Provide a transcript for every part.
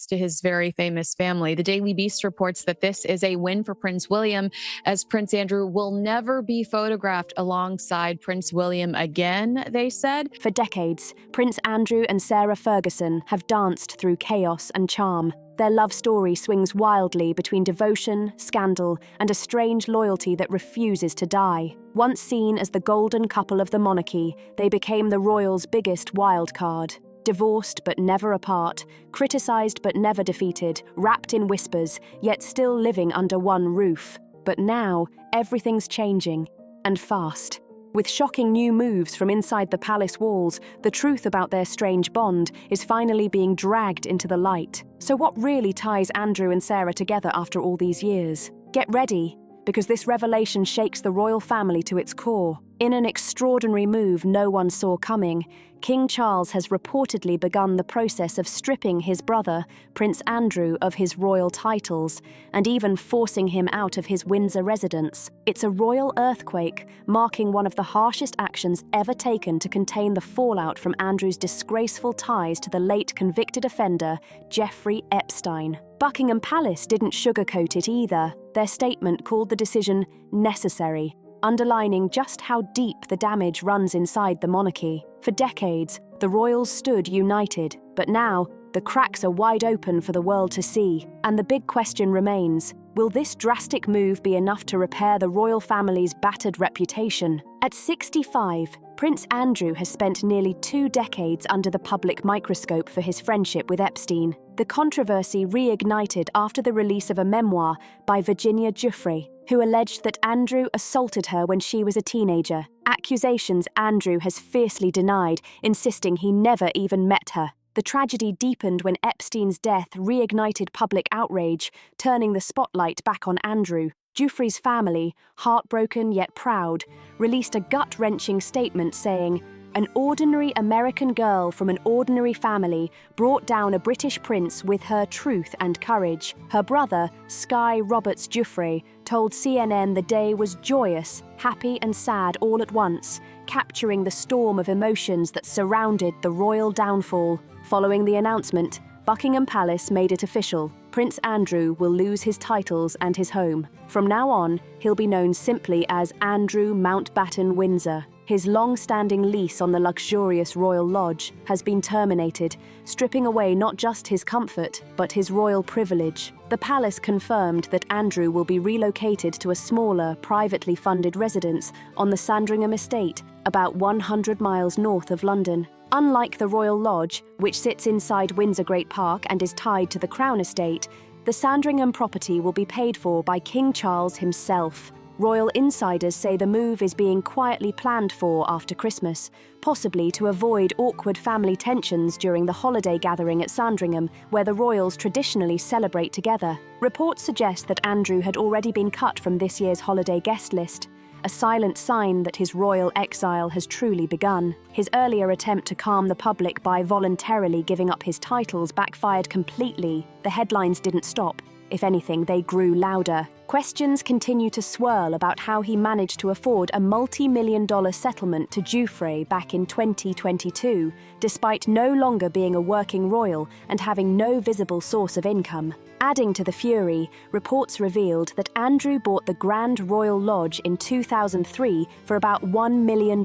next to his very famous family. The Daily Beast reports that this is a win for Prince William, as Prince Andrew will never be photographed alongside Prince William again, they said. For decades, Prince Andrew and Sarah Ferguson have danced through chaos and charm. Their love story swings wildly between devotion, scandal, and a strange loyalty that refuses to die. Once seen as the golden couple of the monarchy, they became the royals' biggest wild card. Divorced but never apart, criticised but never defeated, wrapped in whispers, yet still living under one roof. But now, everything's changing, and fast. With shocking new moves from inside the palace walls, the truth about their strange bond is finally being dragged into the light. So what really ties Andrew and Sarah together after all these years? Get ready, because this revelation shakes the royal family to its core. In an extraordinary move no one saw coming, King Charles has reportedly begun the process of stripping his brother, Prince Andrew, of his royal titles, and even forcing him out of his Windsor residence. It's a royal earthquake, marking one of the harshest actions ever taken to contain the fallout from Andrew's disgraceful ties to the late convicted offender, Jeffrey Epstein. Buckingham Palace didn't sugarcoat it either. Their statement called the decision necessary, underlining just how deep the damage runs inside the monarchy. For decades, the royals stood united, but now the cracks are wide open for the world to see. And the big question remains, will this drastic move be enough to repair the royal family's battered reputation? At 65, Prince Andrew has spent nearly 2 decades under the public microscope for his friendship with Epstein. The controversy reignited after the release of a memoir by Virginia Giuffre, who alleged that Andrew assaulted her when she was a teenager. Accusations Andrew has fiercely denied, insisting he never even met her. The tragedy deepened when Epstein's death reignited public outrage, turning the spotlight back on Andrew. Giuffre's family, heartbroken yet proud, released a gut-wrenching statement saying, "An ordinary American girl from an ordinary family brought down a British prince with her truth and courage." Her brother, Sky Roberts Giuffre, told CNN the day was joyous, happy and sad all at once, capturing the storm of emotions that surrounded the royal downfall. Following the announcement, Buckingham Palace made it official. Prince Andrew will lose his titles and his home. From now on, he'll be known simply as Andrew Mountbatten Windsor. His long-standing lease on the luxurious royal lodge has been terminated, stripping away not just his comfort, but his royal privilege. The palace confirmed that Andrew will be relocated to a smaller, privately funded residence on the Sandringham estate, about 100 miles north of London. Unlike the Royal Lodge, which sits inside Windsor Great Park and is tied to the Crown Estate, the Sandringham property will be paid for by King Charles himself. Royal insiders say the move is being quietly planned for after Christmas, possibly to avoid awkward family tensions during the holiday gathering at Sandringham, where the royals traditionally celebrate together. Reports suggest that Andrew had already been cut from this year's holiday guest list, a silent sign that his royal exile has truly begun. His earlier attempt to calm the public by voluntarily giving up his titles backfired completely. The headlines didn't stop. If anything, they grew louder. Questions continue to swirl about how he managed to afford a multi-million-dollar settlement to Giuffre back in 2022, despite no longer being a working royal and having no visible source of income. Adding to the fury, reports revealed that Andrew bought the Grand Royal Lodge in 2003 for about $1 million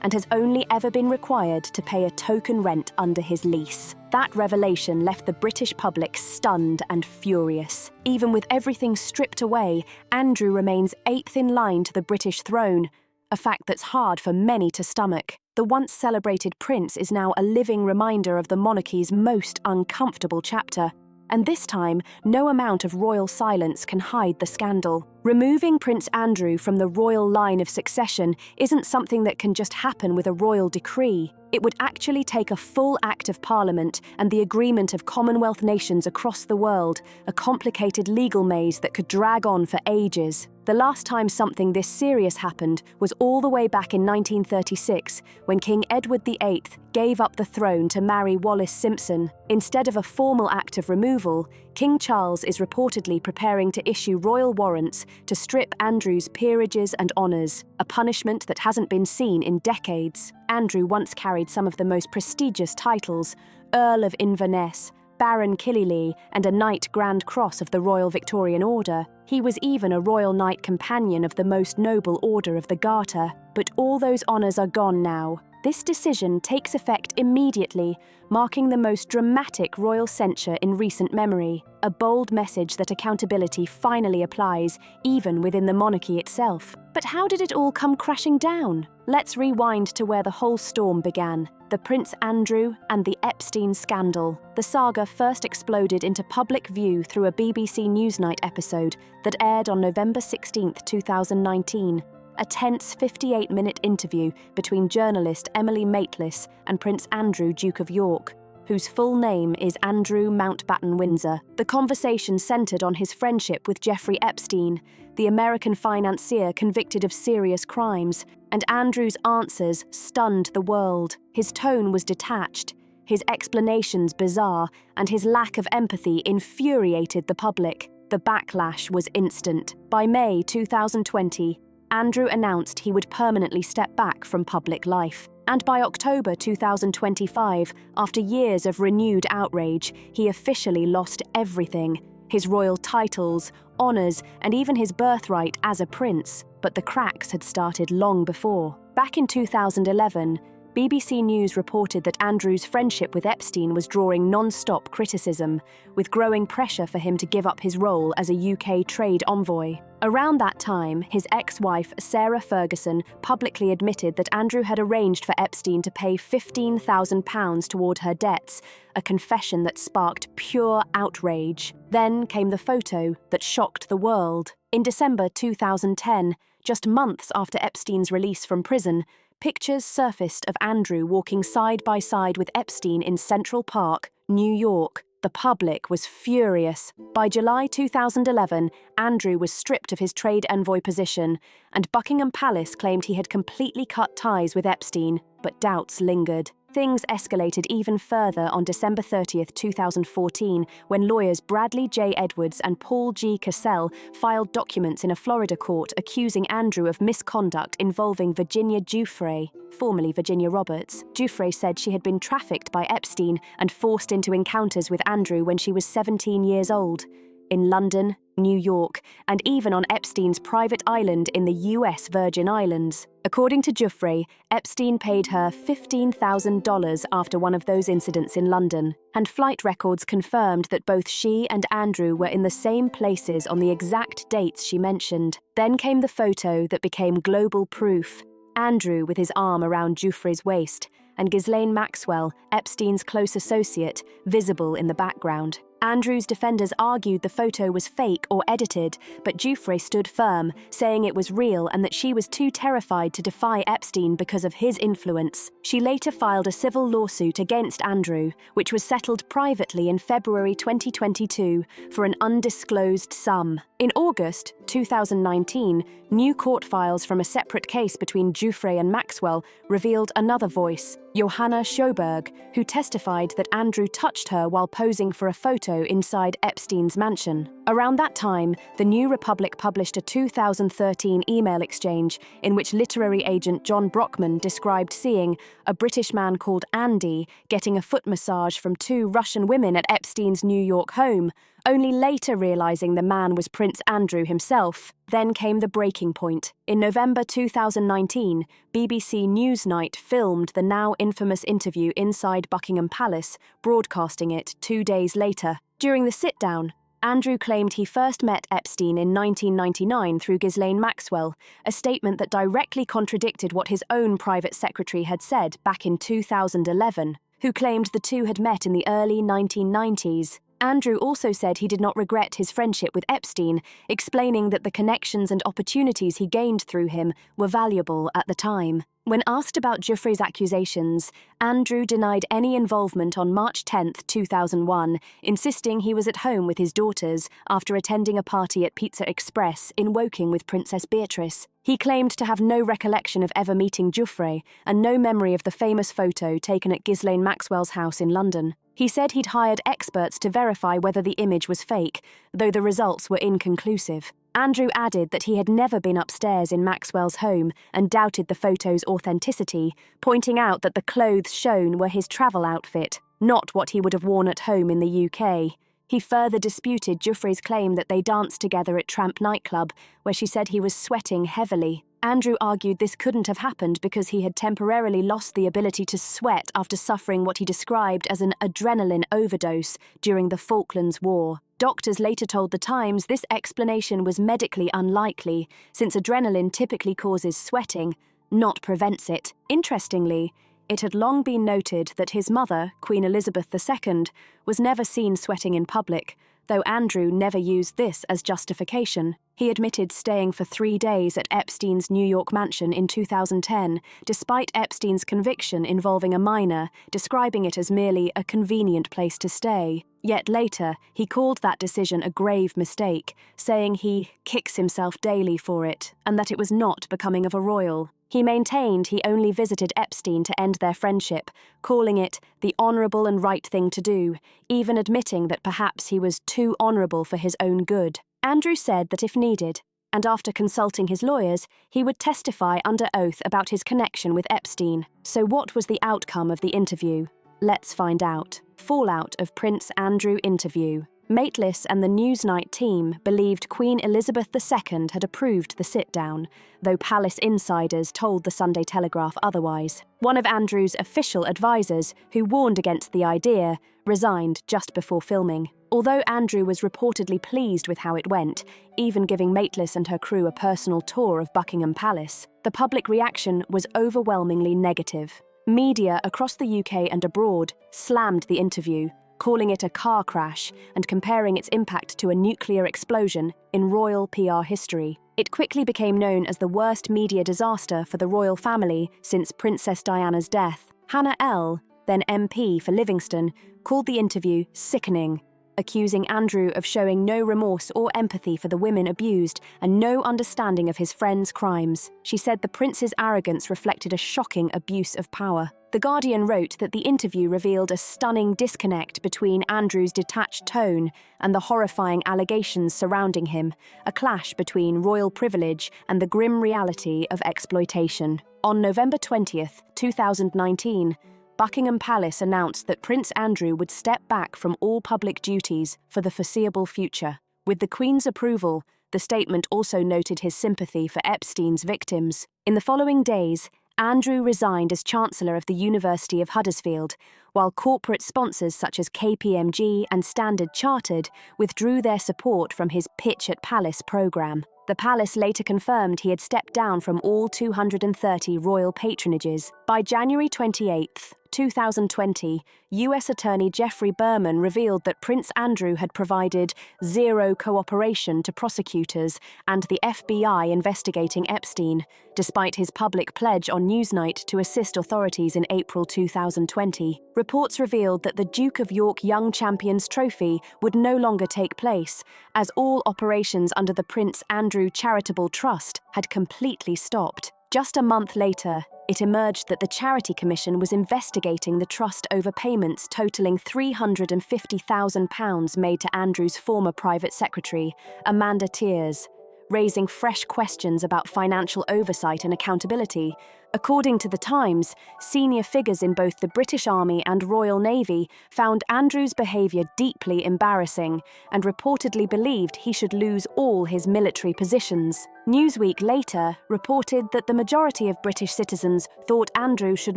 and has only ever been required to pay a token rent under his lease. That revelation left the British public stunned and furious. Even with everything stripped away, Andrew remains 8th in line to the British throne, a fact that's hard for many to stomach. The once celebrated prince is now a living reminder of the monarchy's most uncomfortable chapter. And this time, no amount of royal silence can hide the scandal. Removing Prince Andrew from the royal line of succession isn't something that can just happen with a royal decree. It would actually take a full Act of Parliament and the agreement of Commonwealth nations across the world, a complicated legal maze that could drag on for ages. The last time something this serious happened was all the way back in 1936, when King Edward VIII gave up the throne to marry Wallis Simpson. Instead of a formal act of removal, King Charles is reportedly preparing to issue royal warrants to strip Andrew's peerages and honours, a punishment that hasn't been seen in decades. Andrew once carried some of the most prestigious titles: Earl of Inverness, Baron Killyleagh, and a Knight Grand Cross of the Royal Victorian Order. He was even a Royal Knight Companion of the Most Noble Order of the Garter. But all those honours are gone now. This decision takes effect immediately, marking the most dramatic royal censure in recent memory, a bold message that accountability finally applies, even within the monarchy itself. But how did it all come crashing down? Let's rewind to where the whole storm began, the Prince Andrew and the Epstein scandal. The saga first exploded into public view through a BBC Newsnight episode that aired on November 16, 2019. A tense 58-minute interview between journalist Emily Maitlis and Prince Andrew, Duke of York, whose full name is Andrew Mountbatten Windsor. The conversation centred on his friendship with Jeffrey Epstein, the American financier convicted of serious crimes, and Andrew's answers stunned the world. His tone was detached, his explanations bizarre, and his lack of empathy infuriated the public. The backlash was instant. By May 2020, Andrew announced he would permanently step back from public life. And by October 2025, after years of renewed outrage, he officially lost everything: his royal titles, honours, and even his birthright as a prince. But the cracks had started long before. Back in 2011, BBC News reported that Andrew's friendship with Epstein was drawing non-stop criticism, with growing pressure for him to give up his role as a UK trade envoy. Around that time, his ex-wife, Sarah Ferguson, publicly admitted that Andrew had arranged for Epstein to pay £15,000 toward her debts, a confession that sparked pure outrage. Then came the photo that shocked the world. In December 2010, just months after Epstein's release from prison, pictures surfaced of Andrew walking side by side with Epstein in Central Park, New York. The public was furious. By July 2011, Andrew was stripped of his trade envoy position, and Buckingham Palace claimed he had completely cut ties with Epstein, but doubts lingered. Things escalated even further on December 30th, 2014, when lawyers Bradley J. Edwards and Paul G. Cassell filed documents in a Florida court accusing Andrew of misconduct involving Virginia Giuffre, formerly Virginia Roberts. Giuffre said she had been trafficked by Epstein and forced into encounters with Andrew when she was 17 years old. In London, New York, and even on Epstein's private island in the US Virgin Islands. According to Giuffre, Epstein paid her $15,000 after one of those incidents in London, and flight records confirmed that both she and Andrew were in the same places on the exact dates she mentioned. Then came the photo that became global proof: Andrew with his arm around Giuffre's waist, and Ghislaine Maxwell, Epstein's close associate, visible in the background. Andrew's defenders argued the photo was fake or edited, but Giuffre stood firm, saying it was real and that she was too terrified to defy Epstein because of his influence. She later filed a civil lawsuit against Andrew, which was settled privately in February 2022 for an undisclosed sum. In August 2019, new court files from a separate case between Giuffre and Maxwell revealed another voice, Johanna Sjoberg, who testified that Andrew touched her while posing for a photo inside Epstein's mansion. Around that time, the New Republic published a 2013 email exchange in which literary agent John Brockman described seeing a British man called Andy getting a foot massage from two Russian women at Epstein's New York home, only later realizing the man was Prince Andrew himself. Then came the breaking point. In November 2019, BBC Newsnight filmed the now infamous interview inside Buckingham Palace, broadcasting it 2 days later. During the sit-down, Andrew claimed he first met Epstein in 1999 through Ghislaine Maxwell, a statement that directly contradicted what his own private secretary had said back in 2011, who claimed the two had met in the early 1990s. Andrew also said he did not regret his friendship with Epstein, explaining that the connections and opportunities he gained through him were valuable at the time. When asked about Giuffre's accusations, Andrew denied any involvement on March 10, 2001, insisting he was at home with his daughters after attending a party at Pizza Express in Woking with Princess Beatrice. He claimed to have no recollection of ever meeting Giuffre and no memory of the famous photo taken at Ghislaine Maxwell's house in London. He said he'd hired experts to verify whether the image was fake, though the results were inconclusive. Andrew added that he had never been upstairs in Maxwell's home and doubted the photo's authenticity, pointing out that the clothes shown were his travel outfit. not what he would have worn at home in the UK. He further disputed Giuffre's claim that they danced together at Tramp nightclub, where she said he was sweating heavily. Andrew argued this couldn't have happened because he had temporarily lost the ability to sweat after suffering what he described as an adrenaline overdose during the Falklands War. Doctors later told The Times this explanation was medically unlikely, since adrenaline typically causes sweating, not prevents it. Interestingly, it had long been noted that his mother, Queen Elizabeth II, was never seen sweating in public, though Andrew never used this as justification. He admitted staying for 3 days at Epstein's New York mansion in 2010, despite Epstein's conviction involving a minor, describing it as merely a convenient place to stay. Yet later, he called that decision a grave mistake, saying he kicks himself daily for it, and that it was not becoming of a royal. He maintained he only visited Epstein to end their friendship, calling it the honourable and right thing to do, even admitting that perhaps he was too honourable for his own good. Andrew said that if needed, and after consulting his lawyers, he would testify under oath about his connection with Epstein. So what was the outcome of the interview? Let's find out. Fallout of Prince Andrew interview. Mateless and the Newsnight team believed Queen Elizabeth II had approved the sit-down, though palace insiders told the Sunday Telegraph otherwise. One of Andrew's official advisors, who warned against the idea, resigned just before filming. Although Andrew was reportedly pleased with how it went, even giving Mateless and her crew a personal tour of Buckingham Palace, the public reaction was overwhelmingly negative. Media across the UK and abroad slammed the interview, calling it a car crash and comparing its impact to a nuclear explosion in royal PR history. It quickly became known as the worst media disaster for the royal family since Princess Diana's death. Hannah L., then MP for Livingston, called the interview sickening, accusing Andrew of showing no remorse or empathy for the women abused and no understanding of his friend's crimes. She said the prince's arrogance reflected a shocking abuse of power. The Guardian wrote that the interview revealed a stunning disconnect between Andrew's detached tone and the horrifying allegations surrounding him, a clash between royal privilege and the grim reality of exploitation. On November 20th, 2019, Buckingham Palace announced that Prince Andrew would step back from all public duties for the foreseeable future. With the Queen's approval, the statement also noted his sympathy for Epstein's victims. In the following days, Andrew resigned as Chancellor of the University of Huddersfield, while corporate sponsors such as KPMG and Standard Chartered withdrew their support from his Pitch at Palace programme. The palace later confirmed he had stepped down from all 230 royal patronages. By January 28, 2020, US Attorney Geoffrey Berman revealed that Prince Andrew had provided zero cooperation to prosecutors and the FBI investigating Epstein, despite his public pledge on Newsnight to assist authorities in April 2020. Reports revealed that the Duke of York Young Champions Trophy would no longer take place, as all operations under the Prince Andrew Charitable Trust had completely stopped. Just a month later, it emerged that the Charity Commission was investigating the trust over payments totalling £350,000 made to Andrew's former private secretary, Amanda Tears, raising fresh questions about financial oversight and accountability. According to The Times, senior figures in both the British Army and Royal Navy found Andrew's behaviour deeply embarrassing and reportedly believed he should lose all his military positions. Newsweek later reported that the majority of British citizens thought Andrew should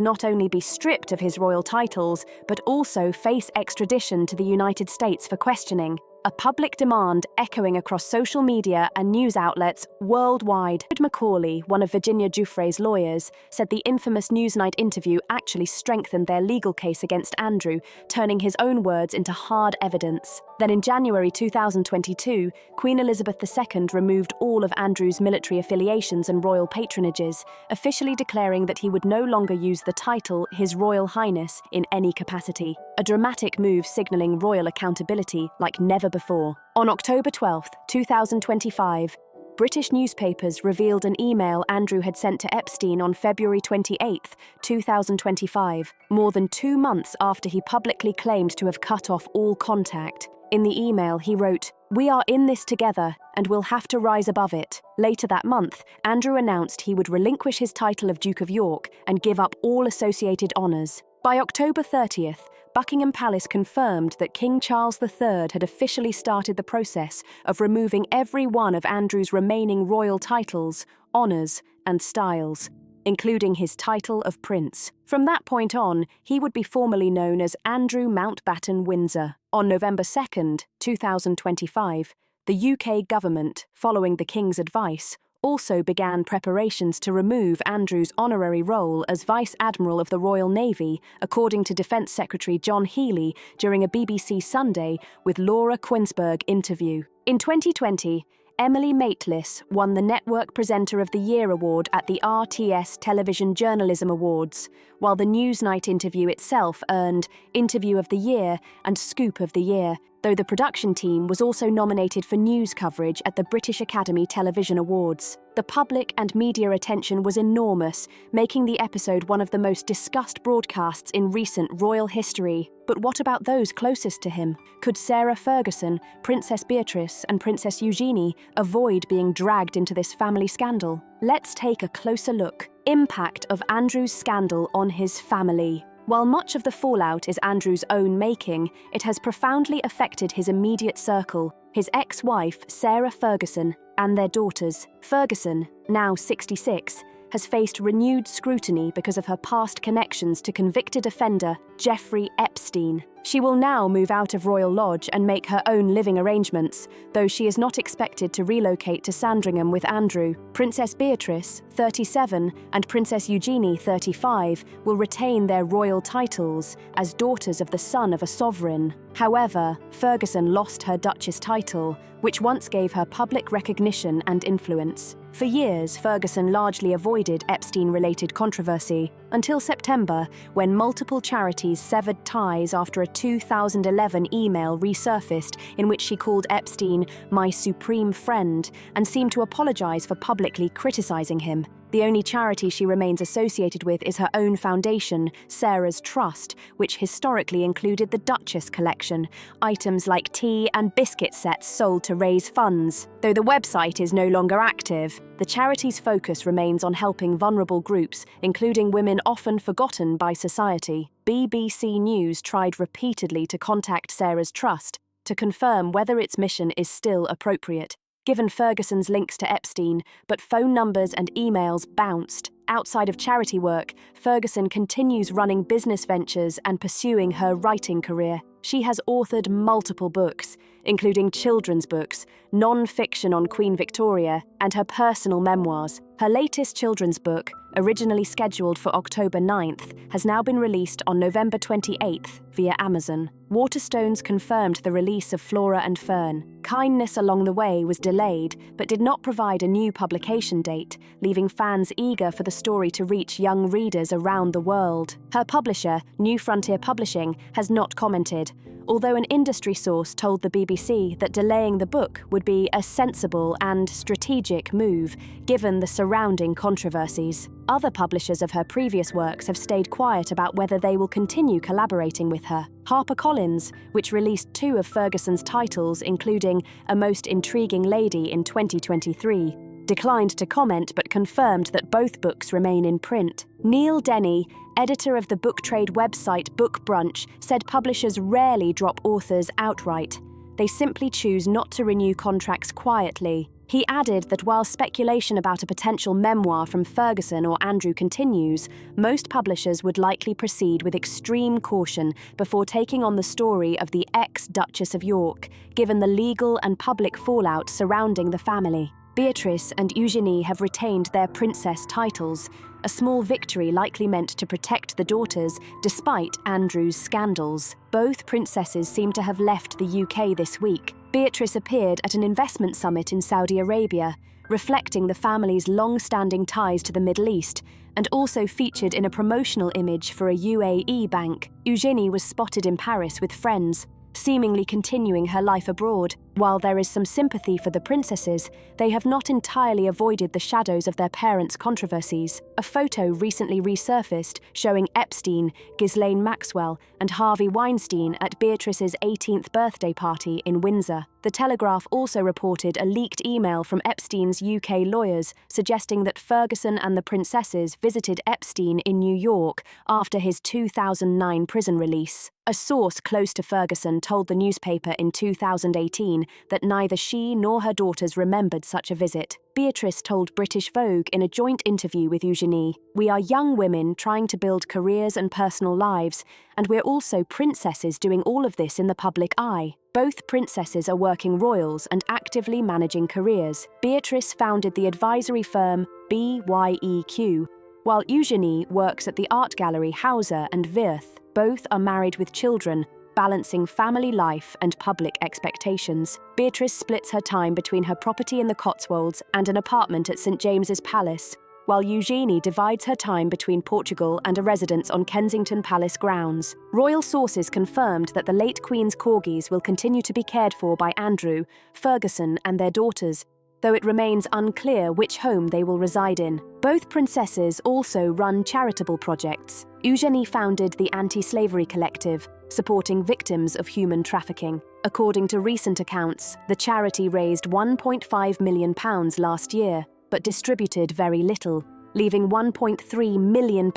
not only be stripped of his royal titles, but also face extradition to the United States for questioning. A public demand echoing across social media and news outlets worldwide. Macaulay, one of Virginia Giuffre's lawyers, said the infamous Newsnight interview actually strengthened their legal case against Andrew, turning his own words into hard evidence. Then in January 2022, Queen Elizabeth II removed all of Andrew's military affiliations and royal patronages, officially declaring that he would no longer use the title His Royal Highness in any capacity. A dramatic move signalling royal accountability like never before. On October 12, 2025, British newspapers revealed an email Andrew had sent to Epstein on February 28, 2025, more than 2 months after he publicly claimed to have cut off all contact. In the email, he wrote, "We are in this together, and we'll have to rise above it." Later that month, Andrew announced he would relinquish his title of Duke of York and give up all associated honours. By October 30th, Buckingham Palace confirmed that King Charles III had officially started the process of removing every one of Andrew's remaining royal titles, honours, and styles, including his title of Prince. From that point on, he would be formally known as Andrew Mountbatten Windsor. On November 2nd, 2025, the UK government, following the King's advice, also began preparations to remove Andrew's honorary role as Vice Admiral of the Royal Navy, according to Defence Secretary John Healey during a BBC Sunday with Laura Quinsberg interview. In 2020, Emily Maitlis won the Network Presenter of the Year award at the RTS Television Journalism Awards, while the Newsnight interview itself earned Interview of the Year and Scoop of the Year, though the production team was also nominated for news coverage at the British Academy Television Awards. The public and media attention was enormous, making the episode one of the most discussed broadcasts in recent royal history. But what about those closest to him? Could Sarah Ferguson, Princess Beatrice, and Princess Eugenie avoid being dragged into this family scandal? Let's take a closer look. Impact of Andrew's scandal on his family. While much of the fallout is Andrew's own making, it has profoundly affected his immediate circle, his ex-wife, Sarah Ferguson, and their daughters. Ferguson, now 66, has faced renewed scrutiny because of her past connections to convicted offender Jeffrey Epstein. She will now move out of Royal Lodge and make her own living arrangements, though she is not expected to relocate to Sandringham with Andrew. Princess Beatrice, 37, and Princess Eugenie, 35, will retain their royal titles as daughters of the son of a sovereign. However, Ferguson lost her Duchess title, which once gave her public recognition and influence. For years, Ferguson largely avoided Epstein-related controversy, until September, when multiple charities severed ties after a 2011 email resurfaced in which she called Epstein "my supreme friend" and seemed to apologize for publicly criticizing him. The only charity she remains associated with is her own foundation, Sarah's Trust, which historically included the Duchess collection, items like tea and biscuit sets sold to raise funds. Though the website is no longer active, the charity's focus remains on helping vulnerable groups, including women often forgotten by society. BBC News tried repeatedly to contact Sarah's Trust to confirm whether its mission is still appropriate, given Ferguson's links to Epstein, but phone numbers and emails bounced. Outside of charity work, Ferguson continues running business ventures and pursuing her writing career. She has authored multiple books, including children's books, non-fiction on Queen Victoria, and her personal memoirs. Her latest children's book, originally scheduled for October 9th, has now been released on November 28th via Amazon. Waterstones confirmed the release of Flora and Fern. Kindness Along the Way was delayed, but did not provide a new publication date, leaving fans eager for the story to reach young readers around the world. Her publisher, New Frontier Publishing, has not commented, although an industry source told the BBC that delaying the book would be a sensible and strategic move, given the surrounding controversies. Other publishers of her previous works have stayed quiet about whether they will continue collaborating with her. HarperCollins, which released 2 of Ferguson's titles, including A Most Intriguing Lady in 2023, declined to comment but confirmed that both books remain in print. Neil Denny, editor of the book trade website Book Brunch, said publishers rarely drop authors outright. They simply choose not to renew contracts quietly. He added that while speculation about a potential memoir from Ferguson or Andrew continues, most publishers would likely proceed with extreme caution before taking on the story of the ex-Duchess of York, given the legal and public fallout surrounding the family. Beatrice and Eugenie have retained their princess titles, a small victory likely meant to protect the daughters despite Andrew's scandals. Both princesses seem to have left the UK this week. Beatrice appeared at an investment summit in Saudi Arabia, reflecting the family's long-standing ties to the Middle East, and also featured in a promotional image for a UAE bank. Eugenie was spotted in Paris with friends, seemingly continuing her life abroad. While there is some sympathy for the princesses, they have not entirely avoided the shadows of their parents' controversies. A photo recently resurfaced showing Epstein, Ghislaine Maxwell, and Harvey Weinstein at Beatrice's 18th birthday party in Windsor. The Telegraph also reported a leaked email from Epstein's UK lawyers suggesting that Ferguson and the princesses visited Epstein in New York after his 2009 prison release. A source close to Ferguson told the newspaper in 2018 that neither she nor her daughters remembered such a visit. Beatrice told British Vogue in a joint interview with Eugenie, "We are young women trying to build careers and personal lives, and we're also princesses doing all of this in the public eye. Both princesses are working royals and actively managing careers." Beatrice founded the advisory firm BYEQ, while Eugenie works at the art gallery Hauser and Wirth. Both are married with children, balancing family life and public expectations. Beatrice splits her time between her property in the Cotswolds and an apartment at St James's Palace, while Eugenie divides her time between Portugal and a residence on Kensington Palace grounds. Royal sources confirmed that the late Queen's corgis will continue to be cared for by Andrew, Ferguson, and their daughters, though it remains unclear which home they will reside in. Both princesses also run charitable projects. Eugenie founded the Anti-Slavery Collective, supporting victims of human trafficking. According to recent accounts, the charity raised £1.5 million last year, but distributed very little, leaving £1.3 million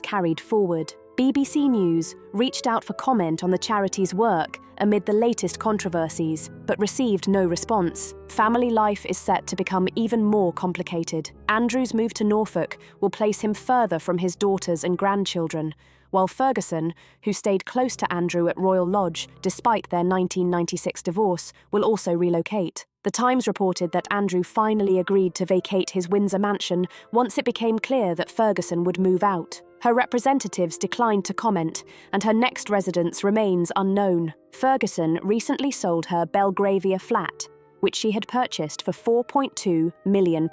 carried forward. BBC News reached out for comment on the charity's work amid the latest controversies, but received no response. Family life is set to become even more complicated. Andrew's move to Norfolk will place him further from his daughters and grandchildren, while Ferguson, who stayed close to Andrew at Royal Lodge despite their 1996 divorce, will also relocate. The Times reported that Andrew finally agreed to vacate his Windsor mansion once it became clear that Ferguson would move out. Her representatives declined to comment, and her next residence remains unknown. Ferguson recently sold her Belgravia flat, which she had purchased for £4.2 million.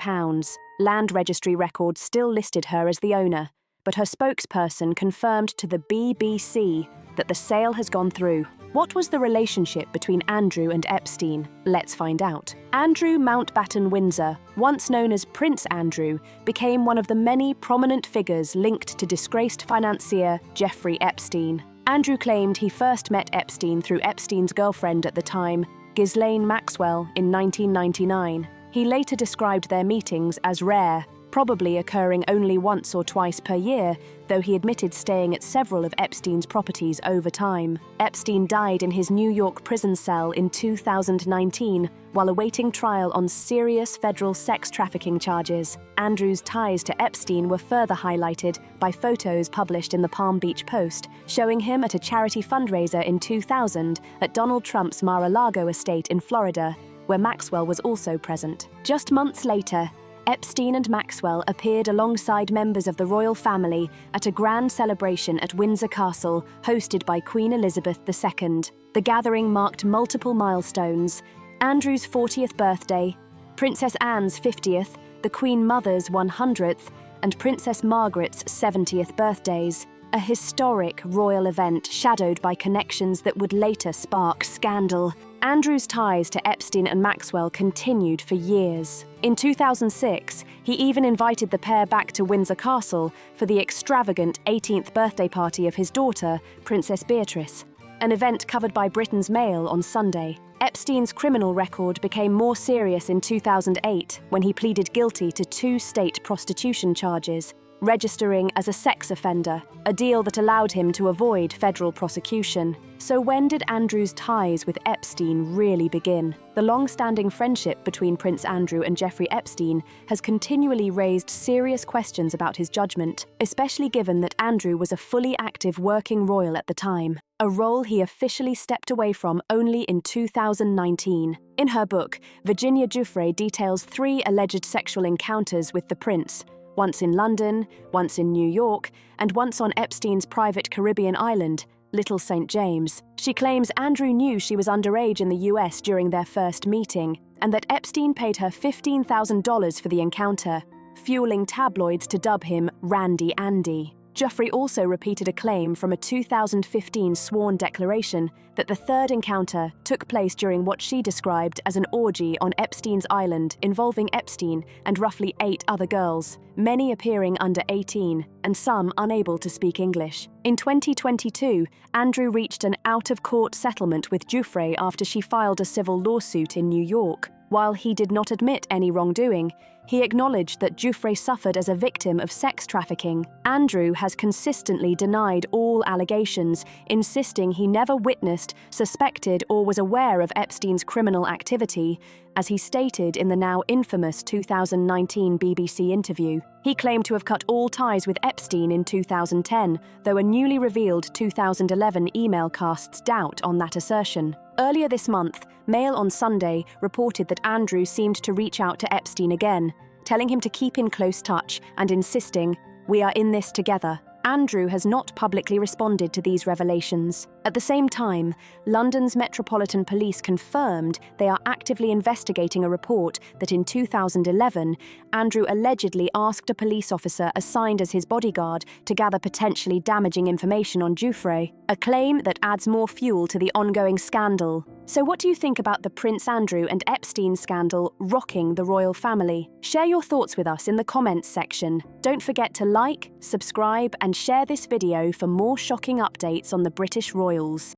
Land registry records still listed her as the owner, but her spokesperson confirmed to the BBC that the sale has gone through. What was the relationship between Andrew and Epstein? Let's find out. Andrew Mountbatten Windsor, once known as Prince Andrew, became one of the many prominent figures linked to disgraced financier Jeffrey Epstein. Andrew claimed he first met Epstein through Epstein's girlfriend at the time, Ghislaine Maxwell, in 1999. He later described their meetings as rare, probably occurring only once or twice per year, though he admitted staying at several of Epstein's properties over time. Epstein died in his New York prison cell in 2019 while awaiting trial on serious federal sex trafficking charges. Andrew's ties to Epstein were further highlighted by photos published in the Palm Beach Post, showing him at a charity fundraiser in 2000 at Donald Trump's Mar-a-Lago estate in Florida, where Maxwell was also present. Just months later, Epstein and Maxwell appeared alongside members of the royal family at a grand celebration at Windsor Castle, hosted by Queen Elizabeth II. The gathering marked multiple milestones: Andrew's 40th birthday, Princess Anne's 50th, the Queen Mother's 100th, and Princess Margaret's 70th birthdays. A historic royal event shadowed by connections that would later spark scandal. Andrew's ties to Epstein and Maxwell continued for years. In 2006, he even invited the pair back to Windsor Castle for the extravagant 18th birthday party of his daughter, Princess Beatrice, an event covered by Britain's Mail on Sunday. Epstein's criminal record became more serious in 2008 when he pleaded guilty to 2 state prostitution charges, registering as a sex offender, a deal that allowed him to avoid federal prosecution. So when did Andrew's ties with Epstein really begin? The long-standing friendship between Prince Andrew and Jeffrey Epstein has continually raised serious questions about his judgment, especially given that Andrew was a fully active working royal at the time, a role he officially stepped away from only in 2019. In her book, Virginia Giuffre details 3 alleged sexual encounters with the prince, once in London, once in New York, and once on Epstein's private Caribbean island, Little St. James. She claims Andrew knew she was underage in the US during their first meeting, and that Epstein paid her $15,000 for the encounter, fueling tabloids to dub him Randy Andy. Geoffrey also repeated a claim from a 2015 sworn declaration that the third encounter took place during what she described as an orgy on Epstein's island involving Epstein and roughly 8 other girls, many appearing under 18 and some unable to speak English. In 2022, Andrew reached an out-of-court settlement with Geoffrey after she filed a civil lawsuit in New York. While he did not admit any wrongdoing, he acknowledged that Geoffrey suffered as a victim of sex trafficking. Andrew has consistently denied all allegations, insisting he never witnessed, suspected, or was aware of Epstein's criminal activity, as he stated in the now infamous 2019 BBC interview. He claimed to have cut all ties with Epstein in 2010, though a newly revealed 2011 email casts doubt on that assertion. Earlier this month, Mail on Sunday reported that Andrew seemed to reach out to Epstein again, telling him to keep in close touch and insisting, "We are in this together." Andrew has not publicly responded to these revelations. At the same time, London's Metropolitan Police confirmed they are actively investigating a report that in 2011, Andrew allegedly asked a police officer assigned as his bodyguard to gather potentially damaging information on Geoffrey, a claim that adds more fuel to the ongoing scandal. So what do you think about the Prince Andrew and Epstein scandal rocking the royal family? Share your thoughts with us in the comments section. Don't forget to like, subscribe, and share this video for more shocking updates on the British royals.